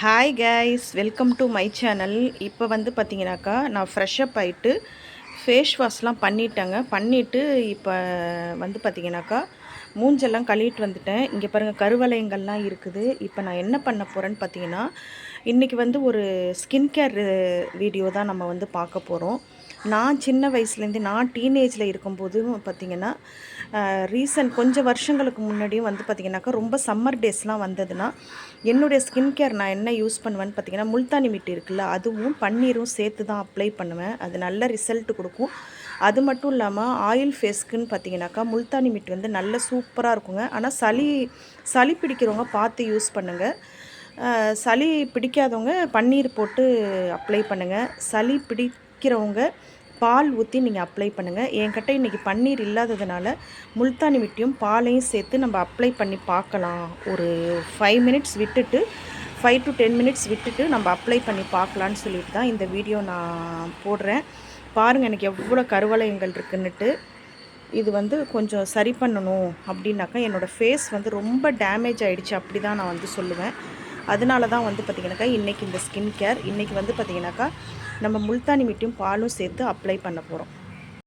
Hi guys, welcome to my channel. இப்போ வந்து பார்த்தீங்கன்னாக்கா நான் ஃப்ரெஷ்அப் ஆகிட்டு ஃபேஸ் வாஷ்லாம் பண்ணிவிட்டு இப்போ வந்து பார்த்தீங்கன்னாக்கா மூஞ்செல்லாம் கழுவிட்டு வந்துட்டேன். இங்கே பாருங்கள், கருவளையங்கள்லாம் இருக்குது. இப்போ நான் என்ன பண்ண போகிறேன்னு பார்த்தீங்கன்னா, இன்றைக்கி வந்து ஒரு ஸ்கின் கேர் வீடியோ தான் நம்ம வந்து பார்க்க போகிறோம். நான் சின்ன வயசுலேருந்து நான் டீனேஜில் இருக்கும்போது பார்த்திங்கன்னா, கொஞ்சம் வருஷங்களுக்கு முன்னாடியும் வந்து பார்த்திங்கனாக்கா ரொம்ப சம்மர் டேஸ்லாம் வந்ததுன்னா என்னுடைய ஸ்கின் கேர் நான் என்ன யூஸ் பண்ணுவேன்னு பார்த்திங்கன்னா, முல்தானி மிட்டி இருக்குல்ல, அதுவும் பன்னீரும் சேர்த்து தான் அப்ளை பண்ணுவேன். அது நல்ல ரிசல்ட் கொடுக்கும். அது மட்டும் இல்லாமல் ஆயில் ஃபேஸ்க்குன்னு பார்த்திங்கனாக்கா முல்தானி மிட்டி வந்து நல்ல சூப்பராக இருக்குங்க. ஆனால் சளி பிடிக்கிறவங்க பார்த்து யூஸ் பண்ணுங்கள். சளி பிடிக்காதவங்க பன்னீர் போட்டு அப்ளை பண்ணுங்கள். சளி பிடிக்கிறவங்க பால் ஊற்றி நீங்கள் அப்ளை பண்ணுங்கள். என்கிட்ட இன்றைக்கி பன்னீர் இல்லாததுனால முல்தானி மிட்டியும் பாலையும் சேர்த்து நம்ம அப்ளை பண்ணி பார்க்கலாம். ஒரு 5 மினிட்ஸ் விட்டுட்டு 5 to 10 மினிட்ஸ் விட்டுட்டு நம்ம அப்ளை பண்ணி பார்க்கலான்னு சொல்லிட்டு தான் இந்த வீடியோ நான் போடுறேன். பாருங்கள் எனக்கு எவ்வளோ கருவளையங்கள் இருக்குன்னுட்டு. இது வந்து கொஞ்சம் சரி பண்ணணும் அப்படின்னாக்கா, என்னோடய ஃபேஸ் வந்து ரொம்ப டேமேஜ் ஆகிடுச்சு அப்படி தான் நான் வந்து சொல்லுவேன். அதனால தான் வந்து பார்த்திங்கனாக்கா இன்றைக்கி இந்த ஸ்கின் கேர் இன்றைக்கி வந்து பார்த்திங்கனாக்கா நம்ம முல்தானி மிட்டியும் பாலும் சேர்த்து அப்ளை பண்ண போகிறோம்.